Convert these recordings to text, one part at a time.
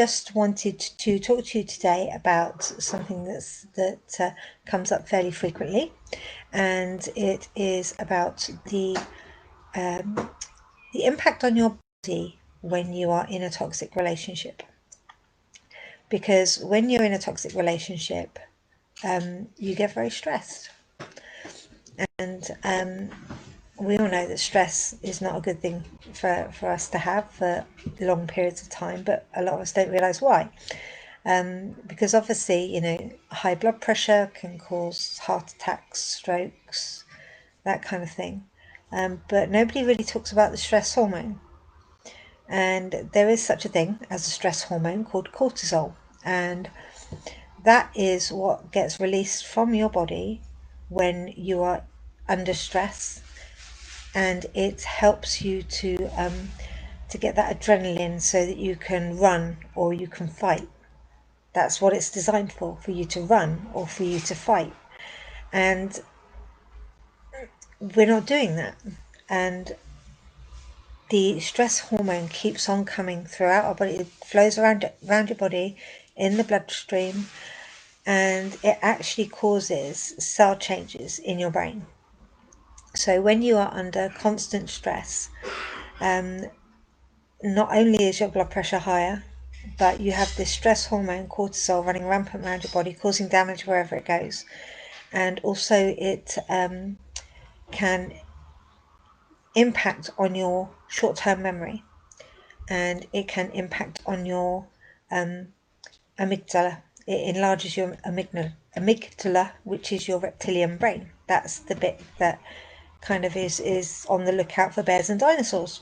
just wanted to talk to you today about something that comes up fairly frequently, and it is about the impact on your body when you are in a toxic relationship. Because when you're in a toxic relationship, you get very stressed, and we all know that stress is not a good thing for us to have for long periods of time, but a lot of us don't realize why. Because obviously, high blood pressure can cause heart attacks, strokes, that kind of thing. But nobody really talks about the stress hormone. And there is such a thing as a stress hormone called cortisol. And that is what gets released from your body when you are under stress. And it helps you to get that adrenaline so that you can run or you can fight. That's what it's designed for you to run or for you to fight. And we're not doing that. And the stress hormone keeps on coming throughout our body. It flows around your body in the bloodstream, and it actually causes cell changes in your brain. So when you are under constant stress, not only is your blood pressure higher, but you have this stress hormone, cortisol, running rampant around your body, causing damage wherever it goes. And also it can impact on your short-term memory, and it can impact on your amygdala. It enlarges your amygdala, which is your reptilian brain. That's the bit that kind of is on the lookout for bears and dinosaurs.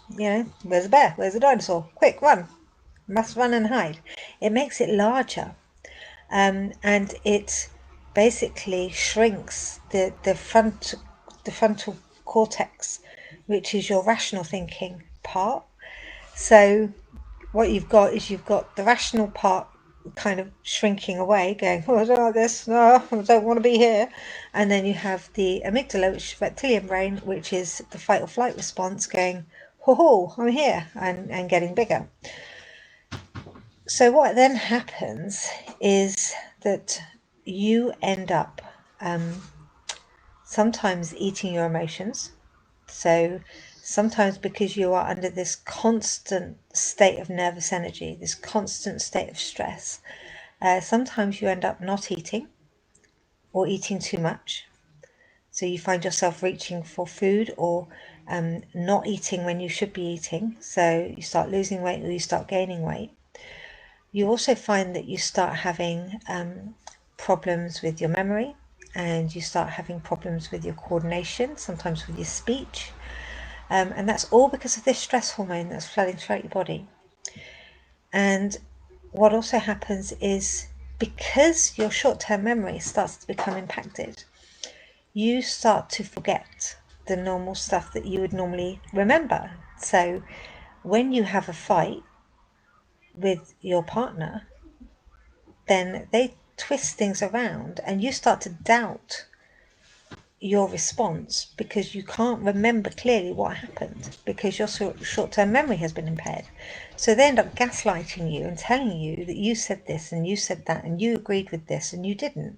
Where's a bear? Where's a dinosaur? Quick, run! Must run and hide. It makes it larger, and it basically shrinks the frontal cortex, which is your rational thinking part. So what you've got is you've got the rational part kind of shrinking away, going, oh, I don't like this, no, I don't want to be here. And then you have the amygdala, which is reptilian brain, which is the fight or flight response, going, ho, I'm here, and getting bigger. So what then happens is that you end up sometimes eating your emotions. So sometimes because you are under this constant state of nervous energy, this constant state of stress, sometimes you end up not eating or eating too much. So you find yourself reaching for food or not eating when you should be eating. So you start losing weight or you start gaining weight. You also find that you start having problems with your memory, and you start having problems with your coordination, sometimes with your speech. And that's all because of this stress hormone that's flooding throughout your body. And what also happens is, because your short-term memory starts to become impacted, you start to forget the normal stuff that you would normally remember. So when you have a fight with your partner, then they twist things around and you start to doubt your response because you can't remember clearly what happened because your short-term memory has been impaired. So they end up gaslighting you and telling you that you said this and you said that and you agreed with this and you didn't,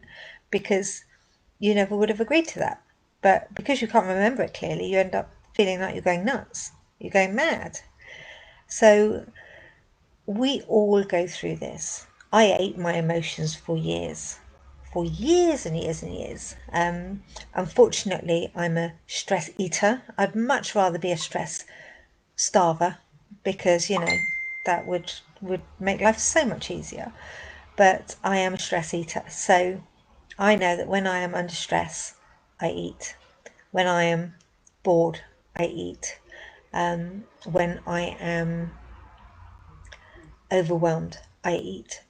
because you never would have agreed to that. But because you can't remember it clearly, you end up feeling like you're going nuts, you're going mad. So we all go through this. I ate my emotions for years and years and years. Unfortunately, I'm a stress eater. I'd much rather be a stress starver, because that would make life so much easier. But I am a stress eater, so I know that when I am under stress, I eat. When I am bored, I eat. When I am overwhelmed, I eat.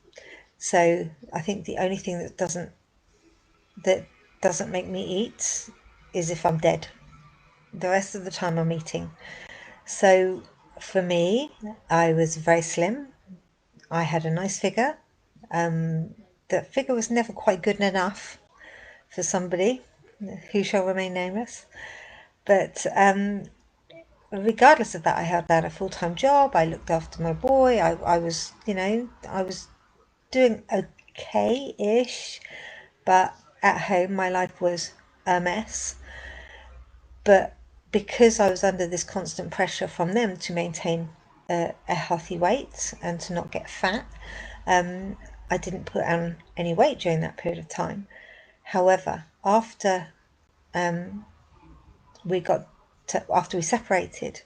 So I think the only thing that doesn't make me eat is if I'm dead. The rest of the time I'm eating. So for me, I was very slim. I had a nice figure. The figure was never quite good enough for somebody who shall remain nameless. But regardless of that, I held down a full-time job. I looked after my boy. I was, I was doing okay-ish, but at home my life was a mess. But because I was under this constant pressure from them to maintain a healthy weight and to not get fat, I didn't put on any weight during that period of time. However, after we separated,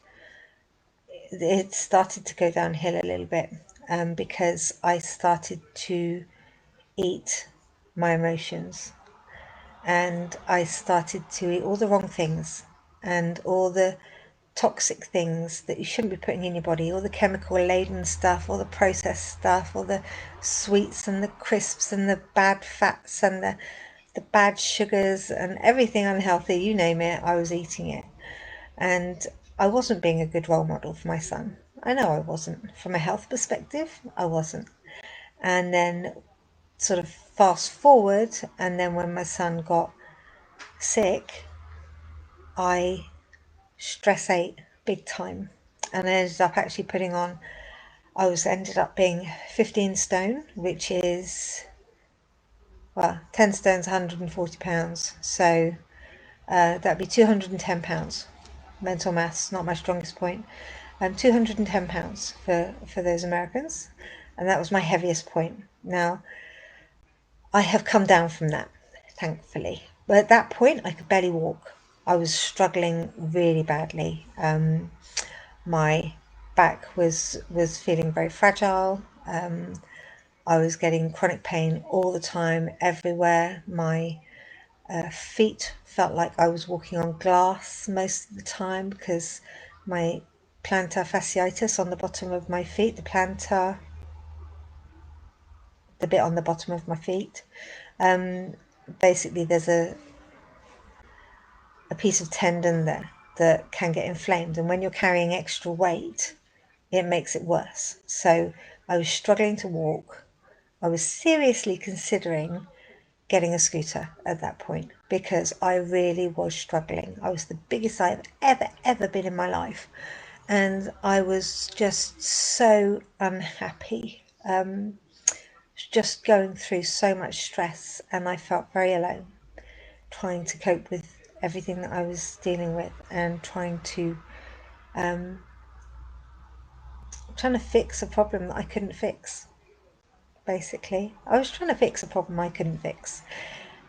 it started to go downhill a little bit, because I started to eat my emotions, and I started to eat all the wrong things and all the toxic things that you shouldn't be putting in your body, all the chemical laden stuff, all the processed stuff, all the sweets and the crisps and the bad fats and the bad sugars and everything unhealthy, you name it, I was eating it. And I wasn't being a good role model for my son. I know I wasn't. From a health perspective, I wasn't. And then sort of fast forward, and then when my son got sick, I stress ate big time. And I ended up actually ended up being 15 stone, which is, well, 10 stone's 140 pounds. So that'd be 210 pounds. Mental maths, not my strongest point. 210 pounds for those Americans. And that was my heaviest point. Now, I have come down from that, thankfully. But at that point, I could barely walk. I was struggling really badly. My back was feeling very fragile. I was getting chronic pain all the time, everywhere. My feet felt like I was walking on glass most of the time because my plantar fasciitis on the bottom of my feet, the bit on the bottom of my feet, basically there's a piece of tendon there that can get inflamed, and when you're carrying extra weight, it makes it worse. So I was struggling to walk. I was seriously considering getting a scooter at that point because I really was struggling. I was the biggest I've ever been in my life, and I was just so unhappy, just going through so much stress, and I felt very alone trying to cope with everything that I was dealing with and trying to fix a problem that I couldn't fix. Basically, I was trying to fix a problem I couldn't fix,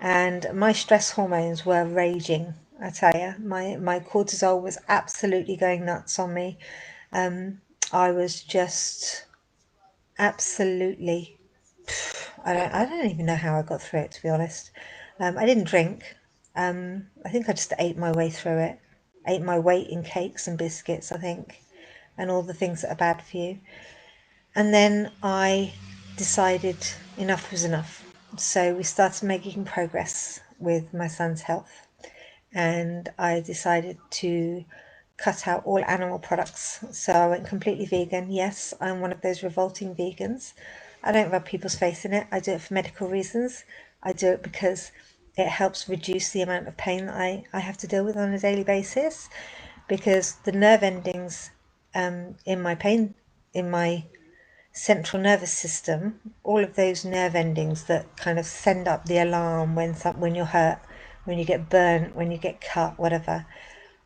and my stress hormones were raging. I tell you, my cortisol was absolutely going nuts on me. I was just absolutely, I don't even know how I got through it, to be honest. I didn't drink. I think I just ate my way through it. Ate my weight in cakes and biscuits, I think, and all the things that are bad for you. And then I decided enough was enough. So we started making progress with my son's health, and I decided to cut out all animal products. So I went completely vegan. Yes, I'm one of those revolting vegans. I don't rub people's face in it. I do it for medical reasons. I do it because it helps reduce the amount of pain that I have to deal with on a daily basis, because the nerve endings in my central nervous system, all of those nerve endings that kind of send up the alarm when you're hurt, when you get burnt, when you get cut, whatever,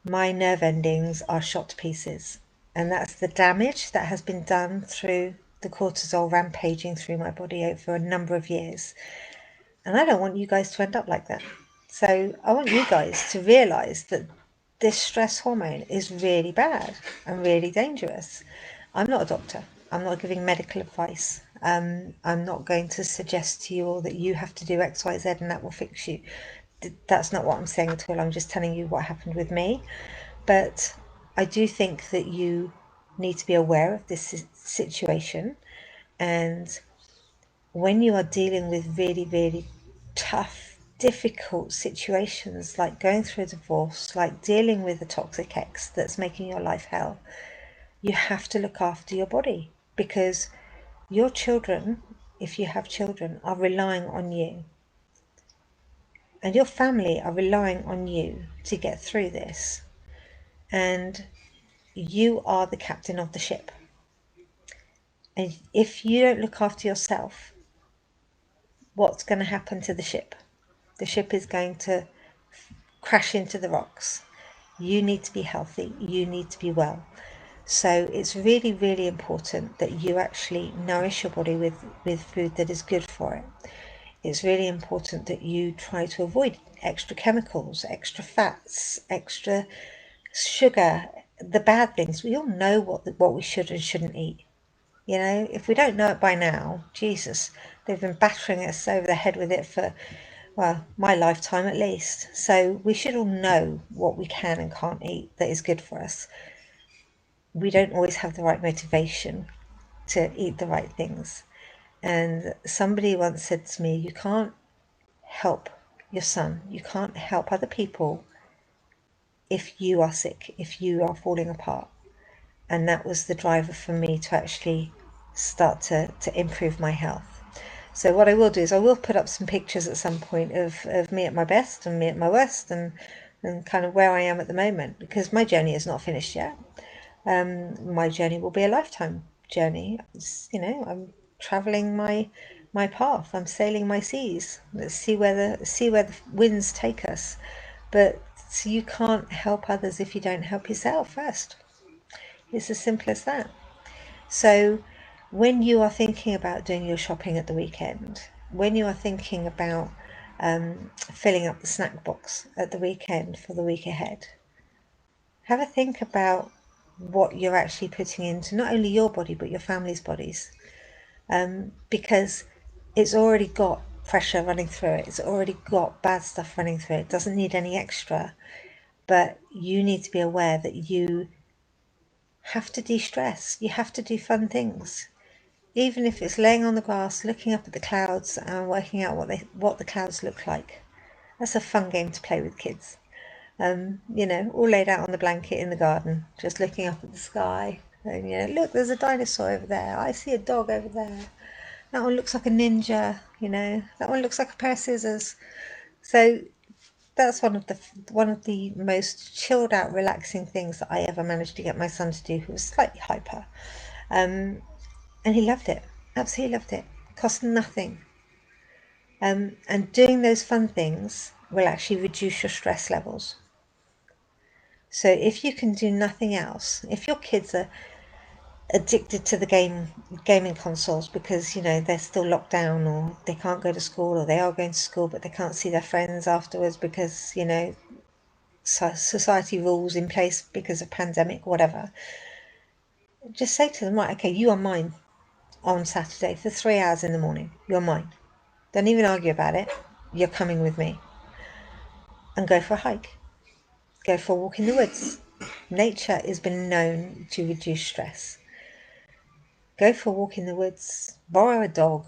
my nerve endings are shot to pieces. And that's the damage that has been done through the cortisol rampaging through my body over a number of years. And I don't want you guys to end up like that. So I want you guys to realize that this stress hormone is really bad and really dangerous. I'm not a doctor. I'm not giving medical advice. I'm not going to suggest to you all that you have to do X, Y, Z and that will fix you. That's not what I'm saying at all. I'm just telling you what happened with me. But I do think that you need to be aware of this situation. And when you are dealing with really, really tough, difficult situations, like going through a divorce, like dealing with a toxic ex that's making your life hell, you have to look after your body, because your children, if you have children, are relying on you, and your family are relying on you to get through this. And you are the captain of the ship. And if you don't look after yourself, what's going to happen to the ship? The ship is going to crash into the rocks. You need to be healthy. You need to be well. So it's really, really important that you actually nourish your body with food that is good for it. It's really important that you try to avoid extra chemicals, extra fats, extra sugar, the bad things. We all know what we should and shouldn't eat. You know, if we don't know it by now, Jesus, they've been battering us over the head with it for, well, my lifetime at least. So we should all know what we can and can't eat that is good for us. We don't always have the right motivation to eat the right things. And somebody once said to me, you can't help your son, you can't help other people if you are sick, if you are falling apart. And that was the driver for me to actually start to improve my health. So what I will do is I will put up some pictures at some point of me at my best and me at my worst, and kind of where I am at the moment, because my journey is not finished yet. My journey will be a lifetime journey. I'm traveling my path. I'm sailing my seas. Let's see where the winds take us. But you can't help others if you don't help yourself first. It's as simple as that. So when you are thinking about doing your shopping at the weekend, when you are thinking about filling up the snack box at the weekend for the week ahead, have a think about what you're actually putting into not only your body but your family's bodies, because it's already got pressure running through it. It's already got bad stuff running through it. It doesn't need any extra, but you need to be aware that you have to de-stress. You have to do fun things, even if it's laying on the grass looking up at the clouds and working out what the clouds look like. That's a fun game to play with kids. All laid out on the blanket in the garden, just looking up at the sky. And, look, there's a dinosaur over there. I see a dog over there. That one looks like a ninja, That one looks like a pair of scissors. So that's one of the most chilled out, relaxing things that I ever managed to get my son to do, who was slightly hyper. And he loved it. Absolutely loved it. Cost nothing. And doing those fun things will actually reduce your stress levels. So if you can do nothing else, if your kids are addicted to the gaming consoles because they're still locked down, or they can't go to school, or they are going to school but they can't see their friends afterwards because society rules in place because of pandemic, whatever, just say to them, right, okay, you are mine on Saturday for 3 hours in the morning. You're mine. Don't even argue about it. You're coming with me. And go for a hike. Go for a walk in the woods. Nature has been known to reduce stress. Go for a walk in the woods. Borrow a dog.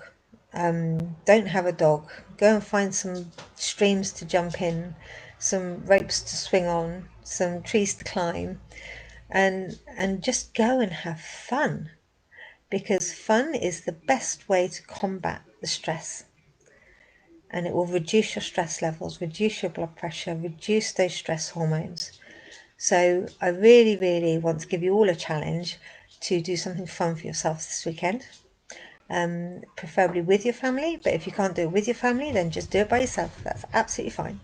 Don't have a dog. Go and find some streams to jump in, some ropes to swing on, some trees to climb, and just go and have fun. Because fun is the best way to combat the stress. And it will reduce your stress levels, reduce your blood pressure, reduce those stress hormones. So I really, really want to give you all a challenge to do something fun for yourself this weekend, preferably with your family. But if you can't do it with your family, then just do it by yourself. That's absolutely fine.